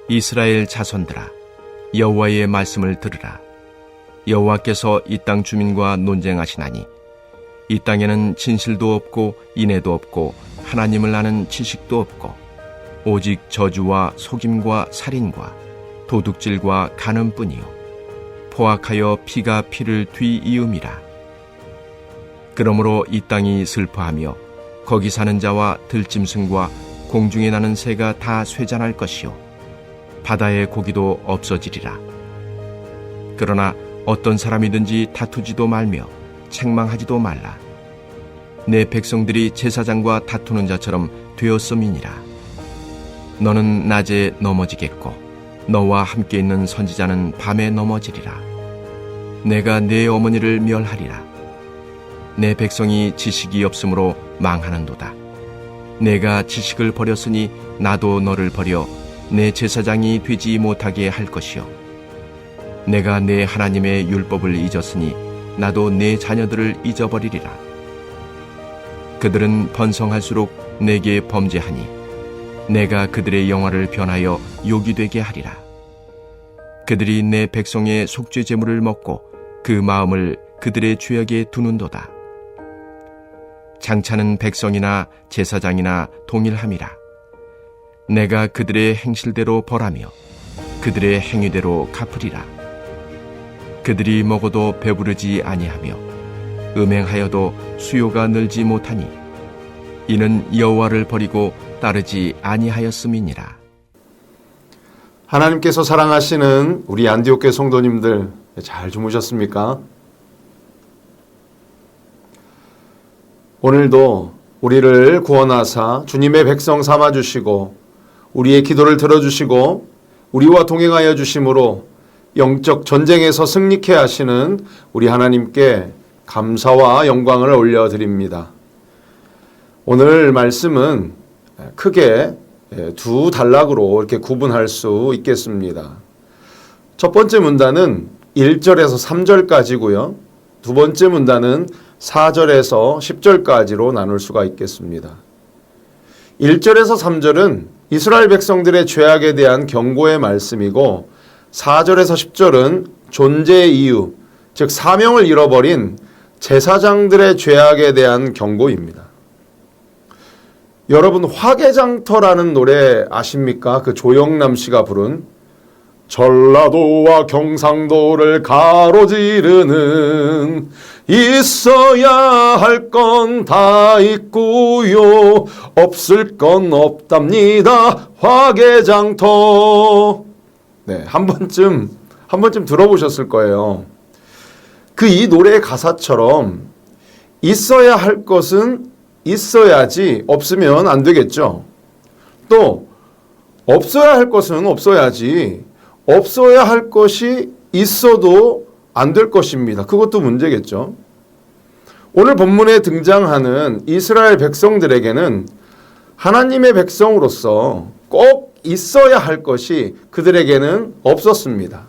이스라엘 자손들아, 여호와의 말씀을 들으라. 여호와께서 이 땅 주민과 논쟁하시나니 이 땅에는 진실도 없고 인애도 없고 하나님을 아는 지식도 없고 오직 저주와 속임과 살인과 도둑질과 간음뿐이요 포악하여 피가 피를 뒤이음이라. 그러므로 이 땅이 슬퍼하며 거기 사는 자와 들짐승과 공중에 나는 새가 다 쇠잔할 것이요 바다의 고기도 없어지리라. 그러나 어떤 사람이든지 다투지도 말며 책망하지도 말라. 내 백성들이 제사장과 다투는 자처럼 되었음이니라. 너는 낮에 넘어지겠고 너와 함께 있는 선지자는 밤에 넘어지리라. 내가 내 어머니를 멸하리라. 내 백성이 지식이 없으므로 망하는도다. 내가 지식을 버렸으니 나도 너를 버려 내 제사장이 되지 못하게 할 것이요 내가 내 하나님의 율법을 잊었으니 나도 내 자녀들을 잊어버리리라. 그들은 번성할수록 내게 범죄하니 내가 그들의 영화를 변하여 욕이 되게 하리라. 그들이 내 백성의 속죄 제물을 먹고 그 마음을 그들의 죄악에 두는도다. 장차는 백성이나 제사장이나 동일함이라. 내가 그들의 행실대로 벌하며 그들의 행위대로 갚으리라. 그들이 먹어도 배부르지 아니하며 음행하여도 수요가 늘지 못하니 이는 여호와를 버리고 따르지 아니하였음이니라. 하나님께서 사랑하시는 우리 안디옥 교회 성도님들 잘 주무셨습니까? 오늘도 우리를 구원하사 주님의 백성 삼아주시고 우리의 기도를 들어주시고 우리와 동행하여 주심으로 영적 전쟁에서 승리케 하시는 우리 하나님께 감사와 영광을 올려드립니다. 오늘 말씀은 크게 두 단락으로 이렇게 구분할 수 있겠습니다. 첫 번째 문단은 1절에서 3절까지고요. 두 번째 문단은 4절에서 10절까지로 나눌 수가 있겠습니다. 1절에서 3절은 이스라엘 백성들의 죄악에 대한 경고의 말씀이고 4절에서 10절은 존재의 이유, 즉 사명을 잃어버린 제사장들의 죄악에 대한 경고입니다. 여러분 화개장터라는 노래 아십니까? 그 조영남 씨가 부른 전라도와 경상도를 가로지르는 있어야 할 건 다 있고요 없을 건 없답니다 화개장터. 네, 한 번쯤 들어보셨을 거예요. 그 이 노래의 가사처럼 있어야 할 것은 있어야지 없으면 안 되겠죠. 또 없어야 할 것은 없어야지 없어야 할 것이 있어도 안 될 것입니다. 그것도 문제겠죠. 오늘 본문에 등장하는 이스라엘 백성들에게는 하나님의 백성으로서 꼭 있어야 할 것이 그들에게는 없었습니다.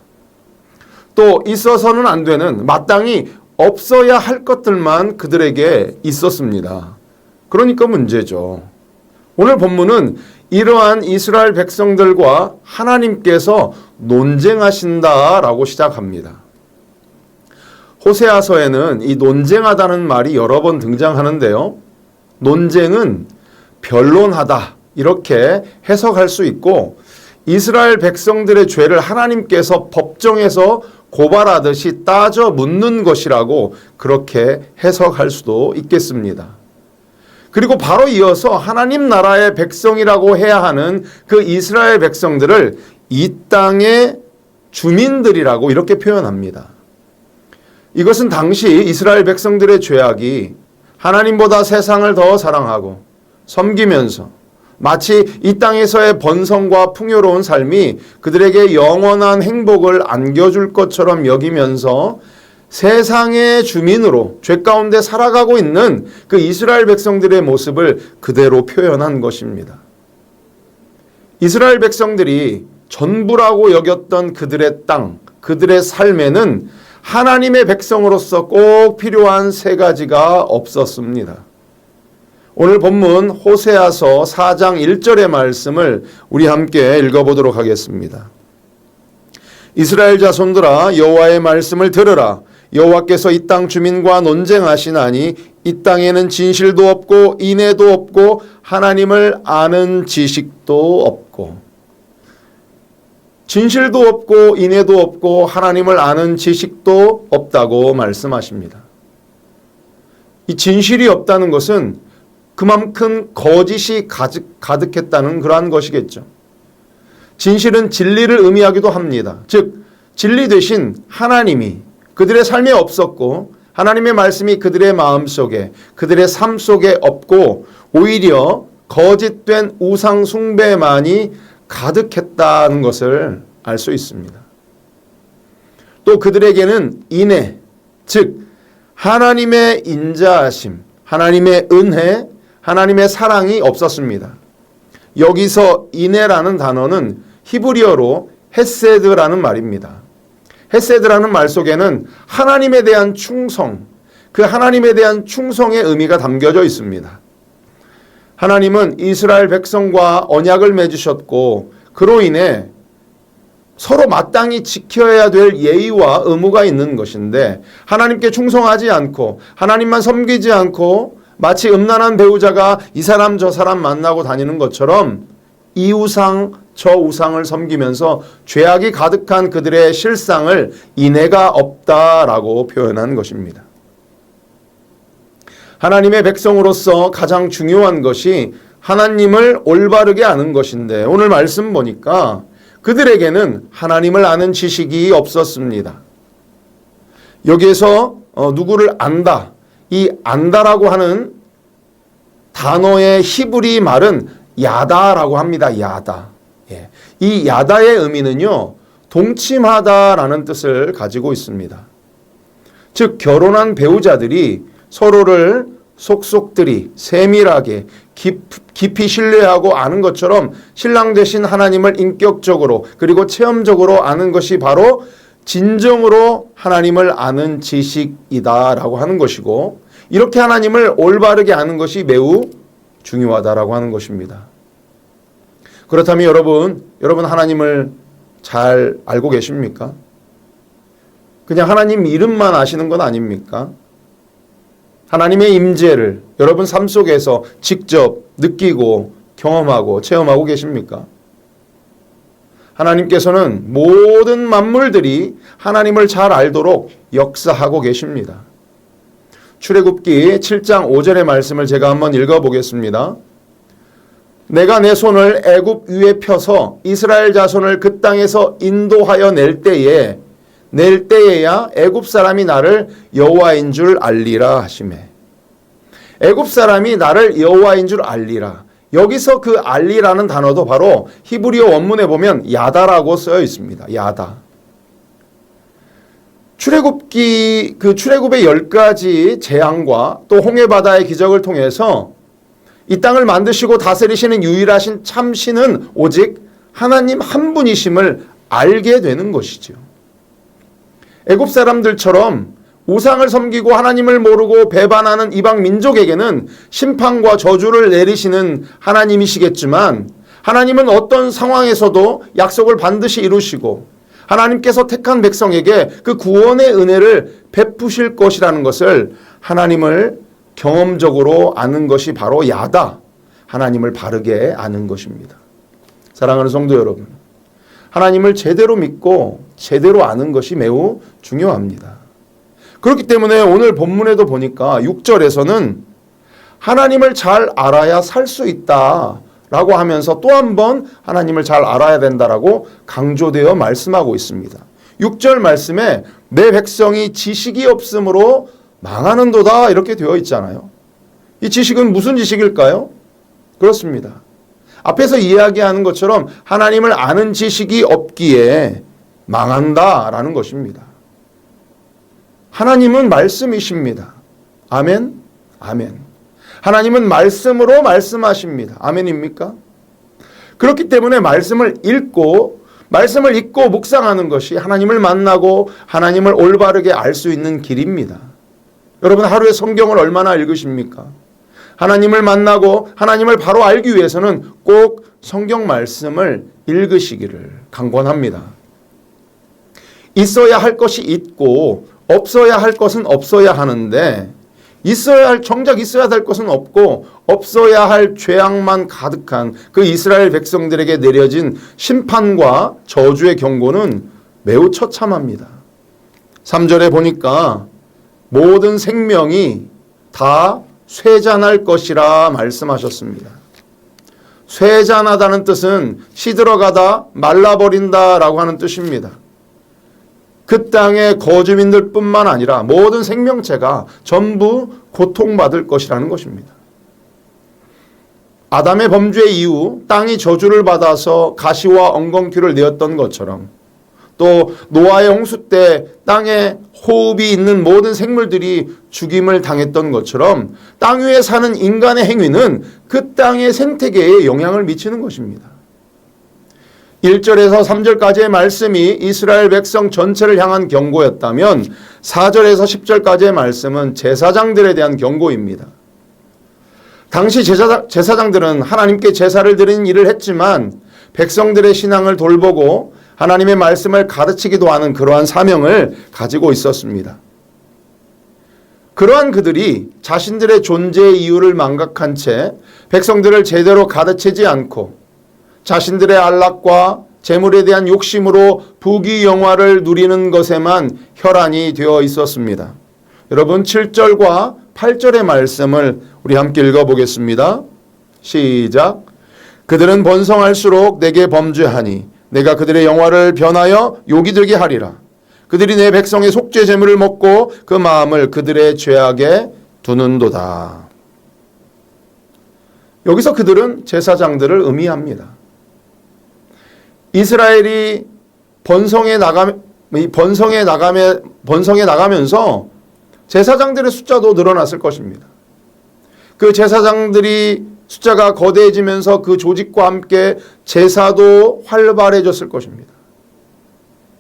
또 있어서는 안 되는 마땅히 없어야 할 것들만 그들에게 있었습니다. 그러니까 문제죠. 오늘 본문은 이러한 이스라엘 백성들과 하나님께서 논쟁하신다라고 시작합니다. 호세아서에는 이 논쟁하다는 말이 여러 번 등장하는데요. 논쟁은 변론하다 이렇게 해석할 수 있고 이스라엘 백성들의 죄를 하나님께서 법정에서 고발하듯이 따져 묻는 것이라고 그렇게 해석할 수도 있겠습니다. 그리고 바로 이어서 하나님 나라의 백성이라고 해야 하는 그 이스라엘 백성들을 이 땅의 주민들이라고 이렇게 표현합니다. 이것은 당시 이스라엘 백성들의 죄악이 하나님보다 세상을 더 사랑하고 섬기면서 마치 이 땅에서의 번성과 풍요로운 삶이 그들에게 영원한 행복을 안겨줄 것처럼 여기면서 세상의 주민으로 죄 가운데 살아가고 있는 그 이스라엘 백성들의 모습을 그대로 표현한 것입니다. 이스라엘 백성들이 전부라고 여겼던 그들의 땅, 그들의 삶에는 하나님의 백성으로서 꼭 필요한 세 가지가 없었습니다. 오늘 본문 호세아서 4장 1절의 말씀을 우리 함께 읽어보도록 하겠습니다. 이스라엘 자손들아 여호와의 말씀을 들으라. 여호와께서 이 땅 주민과 논쟁하시나니 이 땅에는 진실도 없고 인애도 없고 하나님을 아는 지식도 없고. 진실도 없고 인애도 없고 하나님을 아는 지식도 없다고 말씀하십니다. 이 진실이 없다는 것은 그만큼 거짓이 가득했다는 그러한 것이겠죠. 진실은 진리를 의미하기도 합니다. 즉 진리 대신 하나님이 그들의 삶에 없었고 하나님의 말씀이 그들의 마음속에 그들의 삶 속에 없고 오히려 거짓된 우상 숭배만이 가득했다는 것을 알 수 있습니다. 또 그들에게는 인애, 즉 하나님의 인자하심, 하나님의 은혜, 하나님의 사랑이 없었습니다. 여기서 인애라는 단어는 히브리어로 헤세드라는 말입니다. 헤세드라는 말 속에는 하나님에 대한 충성, 그 하나님에 대한 충성의 의미가 담겨져 있습니다. 하나님은 이스라엘 백성과 언약을 맺으셨고 그로 인해 서로 마땅히 지켜야 될 예의와 의무가 있는 것인데 하나님께 충성하지 않고 하나님만 섬기지 않고 마치 음란한 배우자가 이 사람 저 사람 만나고 다니는 것처럼 이 우상 저 우상을 섬기면서 죄악이 가득한 그들의 실상을 인애가 없다라고 표현한 것입니다. 하나님의 백성으로서 가장 중요한 것이 하나님을 올바르게 아는 것인데 오늘 말씀 보니까 그들에게는 하나님을 아는 지식이 없었습니다. 여기에서 누구를 안다, 이 안다라고 하는 단어의 히브리 말은 야다라고 합니다. 야다. 예. 이 야다의 의미는요, 동침하다라는 뜻을 가지고 있습니다. 즉 결혼한 배우자들이 서로를 속속들이 세밀하게 깊이 신뢰하고 아는 것처럼 신랑 되신 하나님을 인격적으로 그리고 체험적으로 아는 것이 바로 진정으로 하나님을 아는 지식이다라고 하는 것이고 이렇게 하나님을 올바르게 아는 것이 매우 중요하다라고 하는 것입니다. 그렇다면 여러분 하나님을 잘 알고 계십니까? 그냥 하나님 이름만 아시는 건 아닙니까? 하나님의 임재를 여러분 삶 속에서 직접 느끼고 경험하고 체험하고 계십니까? 하나님께서는 모든 만물들이 하나님을 잘 알도록 역사하고 계십니다. 출애굽기 7장 5절의 말씀을 제가 한번 읽어보겠습니다. 내가 내 손을 애굽 위에 펴서 이스라엘 자손을 그 땅에서 인도하여 낼 때에야 애굽 사람이 나를 여호와인 줄 알리라 하시매. 애굽 사람이 나를 여호와인 줄 알리라. 여기서 그 알리라는 단어도 바로 히브리어 원문에 보면 야다라고 쓰여 있습니다. 야다. 출애굽의 10가지 재앙과 또 홍해바다의 기적을 통해서 이 땅을 만드시고 다스리시는 유일하신 참신은 오직 하나님 한 분이심을 알게 되는 것이죠. 애굽 사람들처럼 우상을 섬기고 하나님을 모르고 배반하는 이방 민족에게는 심판과 저주를 내리시는 하나님이시겠지만 하나님은 어떤 상황에서도 약속을 반드시 이루시고 하나님께서 택한 백성에게 그 구원의 은혜를 베푸실 것이라는 것을 하나님을 경험적으로 아는 것이 바로 야다, 하나님을 바르게 아는 것입니다. 사랑하는 성도 여러분, 하나님을 제대로 믿고 제대로 아는 것이 매우 중요합니다. 그렇기 때문에 오늘 본문에도 보니까 6절에서는 하나님을 잘 알아야 살 수 있다라고 하면서 또 한 번 하나님을 잘 알아야 된다라고 강조되어 말씀하고 있습니다. 6절 말씀에 내 백성이 지식이 없으므로 망하는도다 이렇게 되어 있잖아요. 이 지식은 무슨 지식일까요? 그렇습니다. 앞에서 이야기하는 것처럼 하나님을 아는 지식이 없기에 망한다라는 것입니다. 하나님은 말씀이십니다. 아멘, 아멘. 하나님은 말씀으로 말씀하십니다. 아멘입니까? 그렇기 때문에 말씀을 읽고 묵상하는 것이 하나님을 만나고 하나님을 올바르게 알 수 있는 길입니다. 여러분 하루에 성경을 얼마나 읽으십니까? 하나님을 만나고 하나님을 바로 알기 위해서는 꼭 성경 말씀을 읽으시기를 강권합니다. 있어야 할 것이 있고 없어야 할 것은 없어야 하는데 정작 있어야 될 것은 없고 없어야 할 죄악만 가득한 그 이스라엘 백성들에게 내려진 심판과 저주의 경고는 매우 처참합니다. 3절에 보니까 모든 생명이 다 쇠잔할 것이라 말씀하셨습니다. 쇠잔하다는 뜻은 시들어가다 말라버린다 라고 하는 뜻입니다. 그 땅의 거주민들 뿐만 아니라 모든 생명체가 전부 고통받을 것이라는 것입니다. 아담의 범죄 이후 땅이 저주를 받아서 가시와 엉겅퀴를 내었던 것처럼 또 노아의 홍수 때 땅에 호흡이 있는 모든 생물들이 죽임을 당했던 것처럼 땅 위에 사는 인간의 행위는 그 땅의 생태계에 영향을 미치는 것입니다. 1절에서 3절까지의 말씀이 이스라엘 백성 전체를 향한 경고였다면 4절에서 10절까지의 말씀은 제사장들에 대한 경고입니다. 당시 제사장들은 하나님께 제사를 드리는 일을 했지만 백성들의 신앙을 돌보고 하나님의 말씀을 가르치기도 하는 그러한 사명을 가지고 있었습니다. 그러한 그들이 자신들의 존재의 이유를 망각한 채 백성들을 제대로 가르치지 않고 자신들의 안락과 재물에 대한 욕심으로 부귀영화를 누리는 것에만 혈안이 되어 있었습니다. 여러분 7절과 8절의 말씀을 우리 함께 읽어보겠습니다. 시작. 그들은 번성할수록 내게 범죄하니 내가 그들의 영화를 변하여 욕이 들게 하리라. 그들이 내 백성의 속죄 제물을 먹고 그 마음을 그들의 죄악에 두는도다. 여기서 그들은 제사장들을 의미합니다. 이스라엘이 번성해 나가면서 제사장들의 숫자도 늘어났을 것입니다. 그 제사장들이 숫자가 거대해지면서 그 조직과 함께 제사도 활발해졌을 것입니다.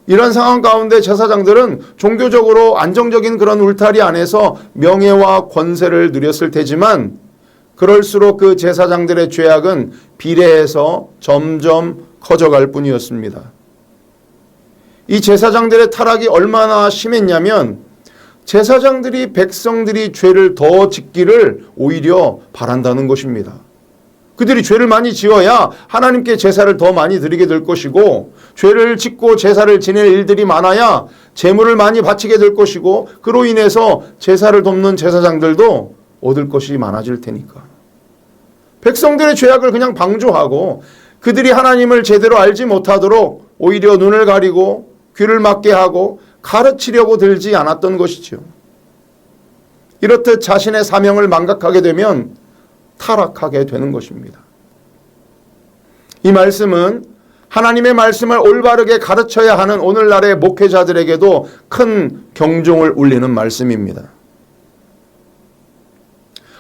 이런 상황 가운데 제사장들은 종교적으로 안정적인 그런 울타리 안에서 명예와 권세를 누렸을 테지만 그럴수록 그 제사장들의 죄악은 비례해서 점점 커져갈 뿐이었습니다. 이 제사장들의 타락이 얼마나 심했냐면 제사장들이 백성들이 죄를 더 짓기를 오히려 바란다는 것입니다. 그들이 죄를 많이 지어야 하나님께 제사를 더 많이 드리게 될 것이고 죄를 짓고 제사를 지낼 일들이 많아야 제물을 많이 바치게 될 것이고 그로 인해서 제사를 돕는 제사장들도 얻을 것이 많아질 테니까. 백성들의 죄악을 그냥 방조하고 그들이 하나님을 제대로 알지 못하도록 오히려 눈을 가리고 귀를 막게 하고 가르치려고 들지 않았던 것이죠. 이렇듯 자신의 사명을 망각하게 되면 타락하게 되는 것입니다. 이 말씀은 하나님의 말씀을 올바르게 가르쳐야 하는 오늘날의 목회자들에게도 큰 경종을 울리는 말씀입니다.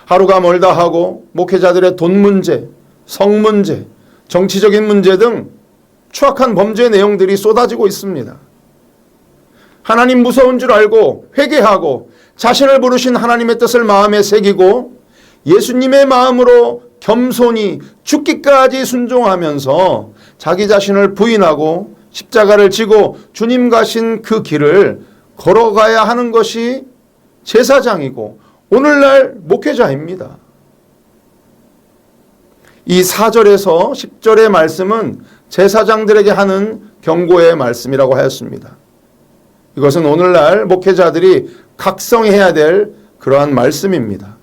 하루가 멀다 하고 목회자들의 돈 문제, 성 문제, 정치적인 문제 등 추악한 범죄 내용들이 쏟아지고 있습니다. 하나님 무서운 줄 알고 회개하고 자신을 부르신 하나님의 뜻을 마음에 새기고 예수님의 마음으로 겸손히 죽기까지 순종하면서 자기 자신을 부인하고 십자가를 지고 주님 가신 그 길을 걸어가야 하는 것이 제사장이고 오늘날 목회자입니다. 이 4절에서 10절의 말씀은 제사장들에게 하는 경고의 말씀이라고 하였습니다. 이것은 오늘날 목회자들이 각성해야 될 그러한 말씀입니다.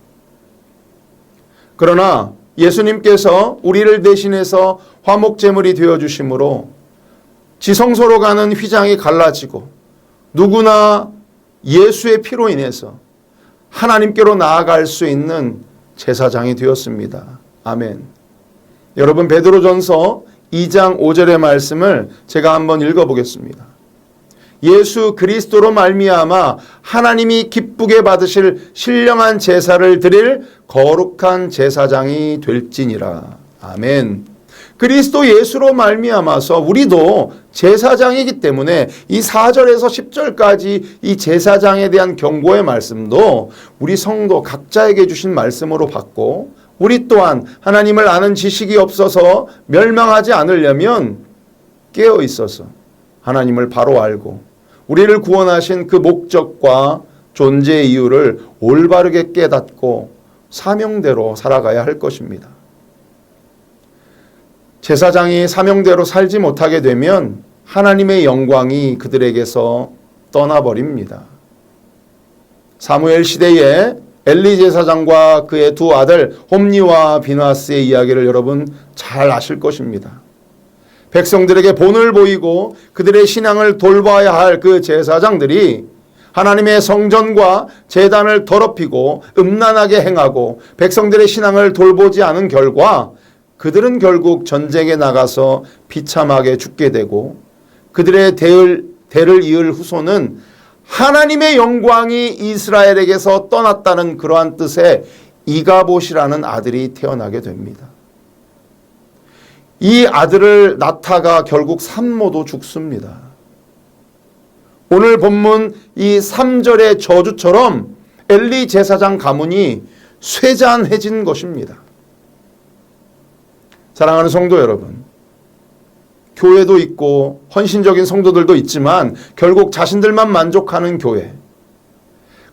그러나 예수님께서 우리를 대신해서 화목제물이 되어주심으로 지성소로 가는 휘장이 갈라지고 누구나 예수의 피로 인해서 하나님께로 나아갈 수 있는 제사장이 되었습니다. 아멘. 여러분 베드로전서 2장 5절의 말씀을 제가 한번 읽어보겠습니다. 예수 그리스도로 말미암아 하나님이 기쁘게 받으실 신령한 제사를 드릴 거룩한 제사장이 될지니라. 아멘. 그리스도 예수로 말미암아서 우리도 제사장이기 때문에 이 4절에서 10절까지 이 제사장에 대한 경고의 말씀도 우리 성도 각자에게 주신 말씀으로 받고, 우리 또한 하나님을 아는 지식이 없어서 멸망하지 않으려면 깨어 있어서 하나님을 바로 알고 우리를 구원하신 그 목적과 존재의 이유를 올바르게 깨닫고 사명대로 살아가야 할 것입니다. 제사장이 사명대로 살지 못하게 되면 하나님의 영광이 그들에게서 떠나버립니다. 사무엘 시대에 엘리 제사장과 그의 두 아들 홈니와 비나스의 이야기를 여러분 잘 아실 것입니다. 백성들에게 본을 보이고 그들의 신앙을 돌봐야 할 그 제사장들이 하나님의 성전과 제단을 더럽히고 음란하게 행하고 백성들의 신앙을 돌보지 않은 결과 그들은 결국 전쟁에 나가서 비참하게 죽게 되고, 그들의 대를 이을 후손은 하나님의 영광이 이스라엘에게서 떠났다는 그러한 뜻의 이가봇이라는 아들이 태어나게 됩니다. 이 아들을 낳다가 결국 산모도 죽습니다. 오늘 본문 이 3절의 저주처럼 엘리 제사장 가문이 쇠잔해진 것입니다. 사랑하는 성도 여러분, 교회도 있고 헌신적인 성도들도 있지만 결국 자신들만 만족하는 교회,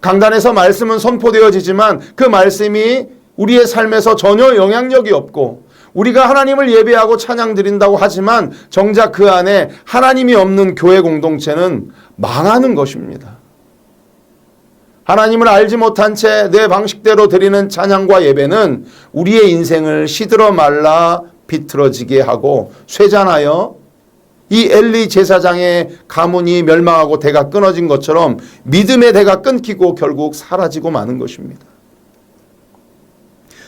강단에서 말씀은 선포되어지지만 그 말씀이 우리의 삶에서 전혀 영향력이 없고, 우리가 하나님을 예배하고 찬양 드린다고 하지만 정작 그 안에 하나님이 없는 교회 공동체는 망하는 것입니다. 하나님을 알지 못한 채 내 방식대로 드리는 찬양과 예배는 우리의 인생을 시들어 말라 비틀어지게 하고 쇠잔하여 이 엘리 제사장의 가문이 멸망하고 대가 끊어진 것처럼 믿음의 대가 끊기고 결국 사라지고 마는 것입니다.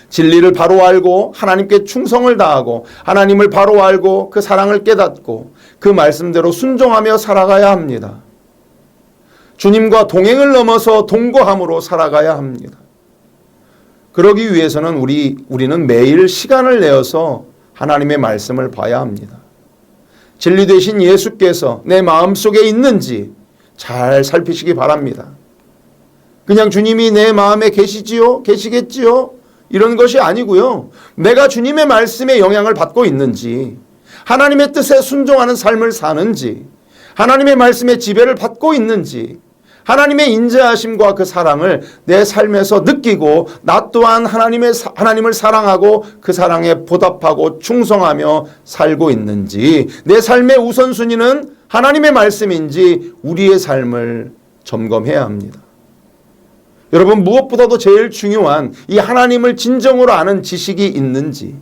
진리를 바로 알고 하나님께 충성을 다하고 하나님을 바로 알고 그 사랑을 깨닫고 그 말씀대로 순종하며 살아가야 합니다. 주님과 동행을 넘어서 동거함으로 살아가야 합니다. 그러기 위해서는 우리는 매일 시간을 내어서 하나님의 말씀을 봐야 합니다. 진리 되신 예수께서 내 마음속에 있는지 잘 살피시기 바랍니다. 그냥 주님이 내 마음에 계시지요? 계시겠지요? 이런 것이 아니고요. 내가 주님의 말씀에 영향을 받고 있는지, 하나님의 뜻에 순종하는 삶을 사는지, 하나님의 말씀에 지배를 받고 있는지, 하나님의 인자하심과 그 사랑을 내 삶에서 느끼고 나 또한 하나님을 사랑하고 그 사랑에 보답하고 충성하며 살고 있는지, 내 삶의 우선순위는 하나님의 말씀인지 우리의 삶을 점검해야 합니다. 여러분, 무엇보다도 제일 중요한 이 하나님을 진정으로 아는 지식이 있는지,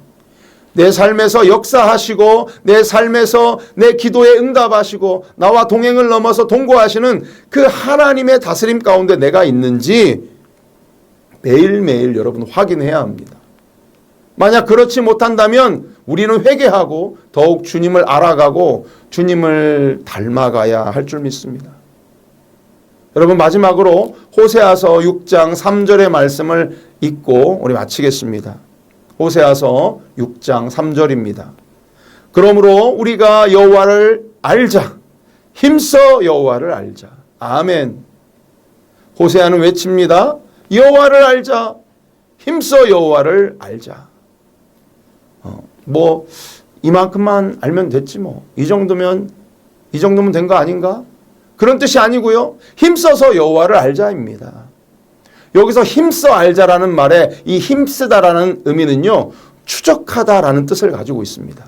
내 삶에서 역사하시고 내 삶에서 내 기도에 응답하시고 나와 동행을 넘어서 동거하시는 그 하나님의 다스림 가운데 내가 있는지 매일매일 여러분 확인해야 합니다. 만약 그렇지 못한다면 우리는 회개하고 더욱 주님을 알아가고 주님을 닮아가야 할 줄 믿습니다. 여러분, 마지막으로 호세아서 6장 3절의 말씀을 읽고 우리 마치겠습니다. 호세아서 6장 3절입니다. 그러므로 우리가 여호와를 알자. 힘써 여호와를 알자. 아멘. 호세아는 외칩니다. 여호와를 알자. 힘써 여호와를 알자. 이만큼만 알면 됐지 뭐. 이 정도면 된 거 아닌가? 그런 뜻이 아니고요. 힘써서 여호와를 알자입니다. 여기서 힘써 알자라는 말에 이 힘쓰다라는 의미는요, 추적하다라는 뜻을 가지고 있습니다.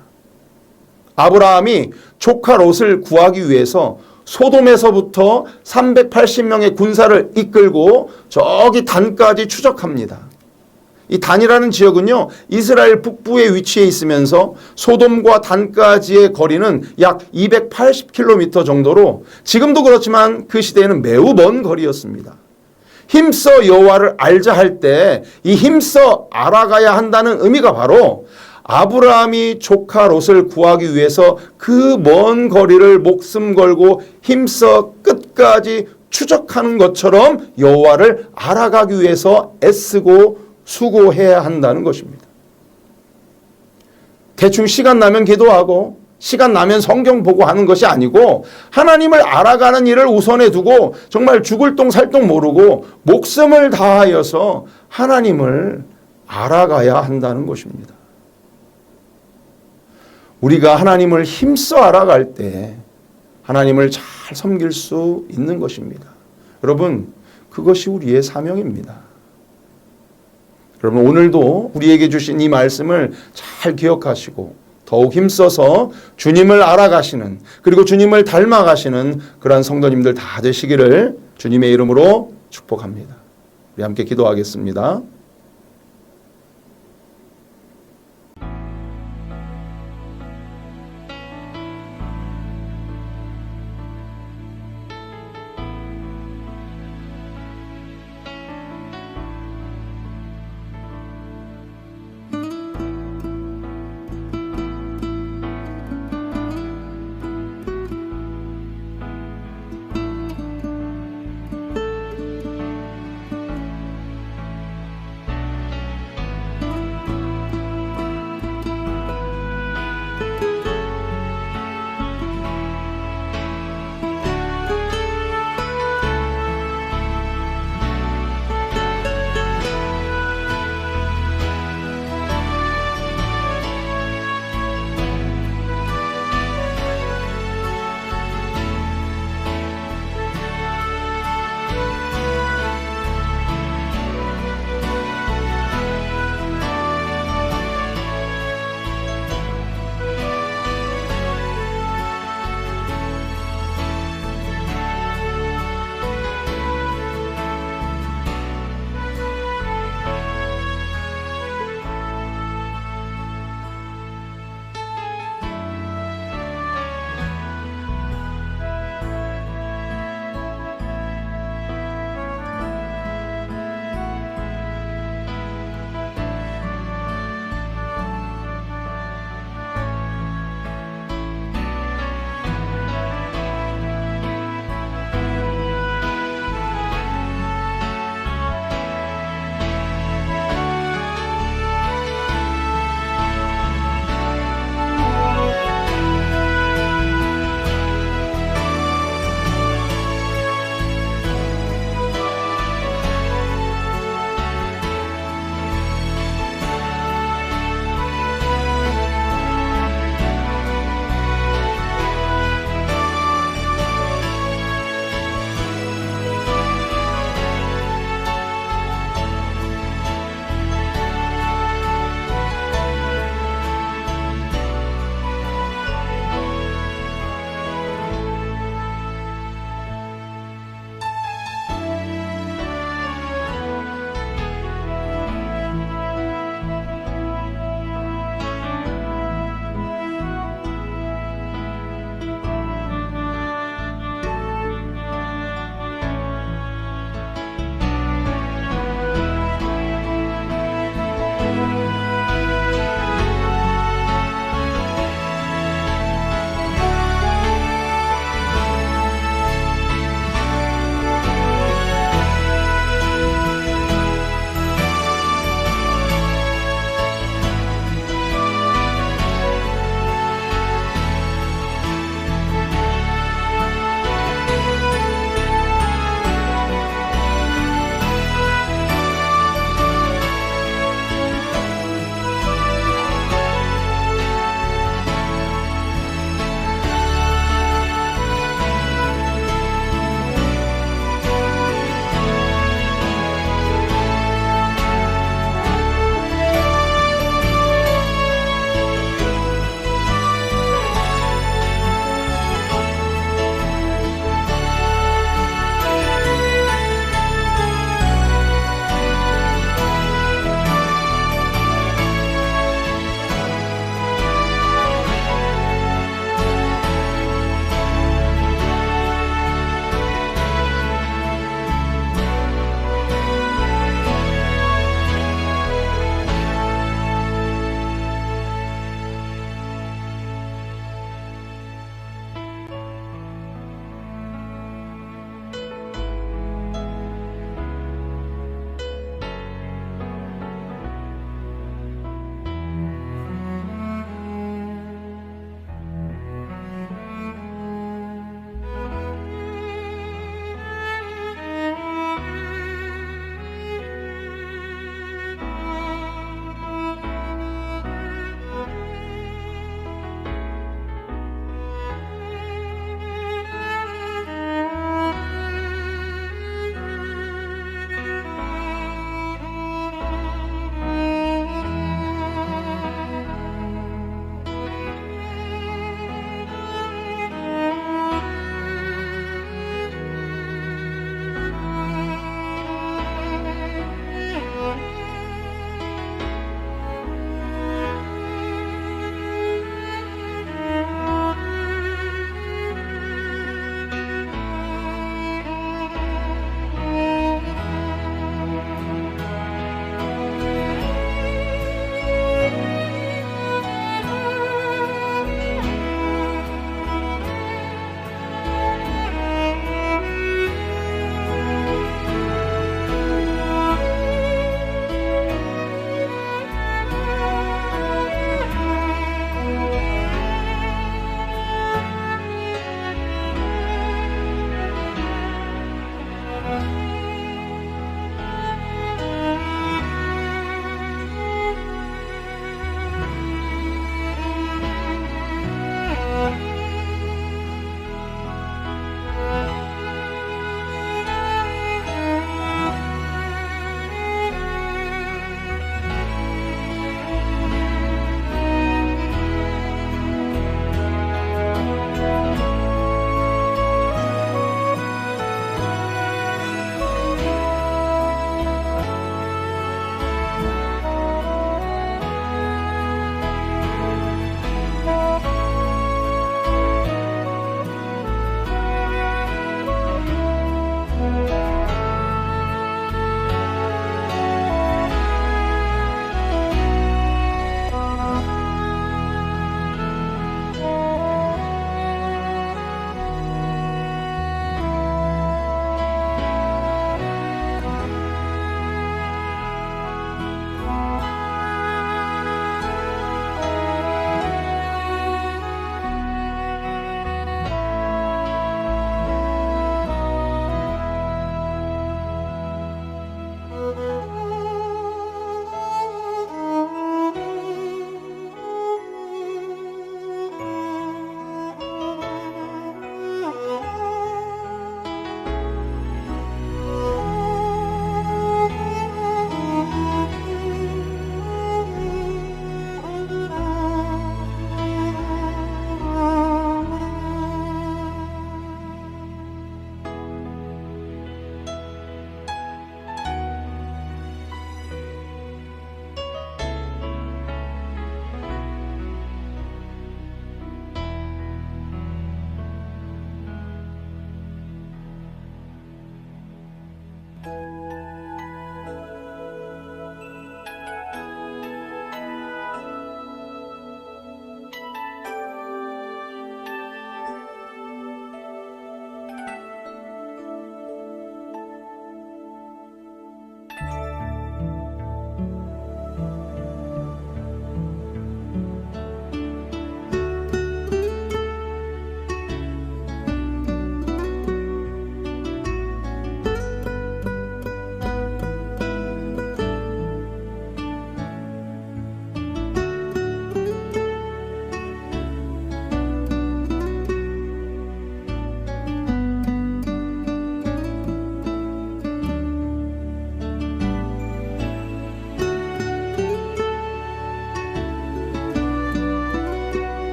아브라함이 조카 롯을 구하기 위해서 소돔에서부터 380명의 군사를 이끌고 저기 단까지 추적합니다. 이 단이라는 지역은요, 이스라엘 북부에 위치해 있으면서 소돔과 단까지의 거리는 약 280km 정도로 지금도 그렇지만 그 시대에는 매우 먼 거리였습니다. 힘써 여호와를 알자 할 때 이 힘써 알아가야 한다는 의미가 바로 아브라함이 조카 롯을 구하기 위해서 그 먼 거리를 목숨 걸고 힘써 끝까지 추적하는 것처럼 여호와를 알아가기 위해서 애쓰고 수고해야 한다는 것입니다. 대충 시간 나면 기도하고 시간 나면 성경 보고 하는 것이 아니고 하나님을 알아가는 일을 우선에 두고 정말 죽을 똥 살 똥 모르고 목숨을 다하여서 하나님을 알아가야 한다는 것입니다. 우리가 하나님을 힘써 알아갈 때 하나님을 잘 섬길 수 있는 것입니다. 여러분, 그것이 우리의 사명입니다. 여러분, 오늘도 우리에게 주신 이 말씀을 잘 기억하시고 더욱 힘써서 주님을 알아가시는, 그리고 주님을 닮아가시는 그러한 성도님들 다 되시기를 주님의 이름으로 축복합니다. 우리 함께 기도하겠습니다.